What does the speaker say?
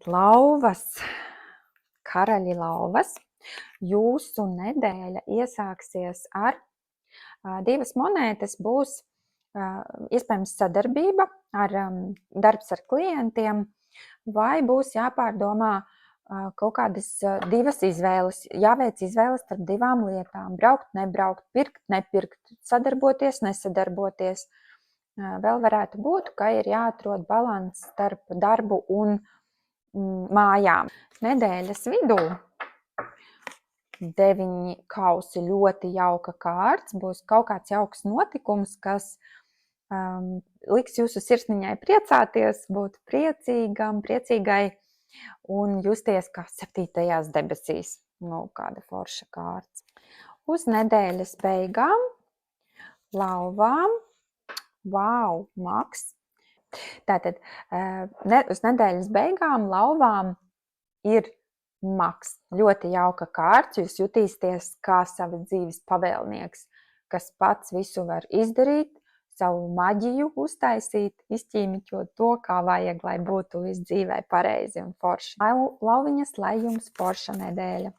Lauvas, karaļi lauvas, jūsu nedēļa iesāksies ar divas monētas, būs iespējams sadarbība, darbs ar klientiem, vai būs jāpārdomā kaut kādas divas izvēles, jāveic izvēles starp divām lietām, braukt, nebraukt, pirkt, nepirkt, sadarboties, nesadarboties. Vēl varētu būt, ka ir jāatrod balans starp darbu un mājām. Nedēļas vidū 9 kausi, ļoti jauka kārts, būs kaut kāds jauks notikums, kas liks jūsu sirsniņai priecāties, būt priecīgam, priecīgai un justies kā 7. debesīs. Nu, kāda forša kārts. Uz nedēļas beigām lauvām, wow, maks. Tātad uz nedēļas beigām lauvām ir maks. Ļoti jauka kārts, jūs jutīsieties kā savas dzīves pavēlnieks, kas pats visu var izdarīt, savu maģiju uztaisīt, izķīmiķot to, kā vajag, lai būtu viss dzīvē pareizi un forši. Lauviņas, lai jums forša nedēļa!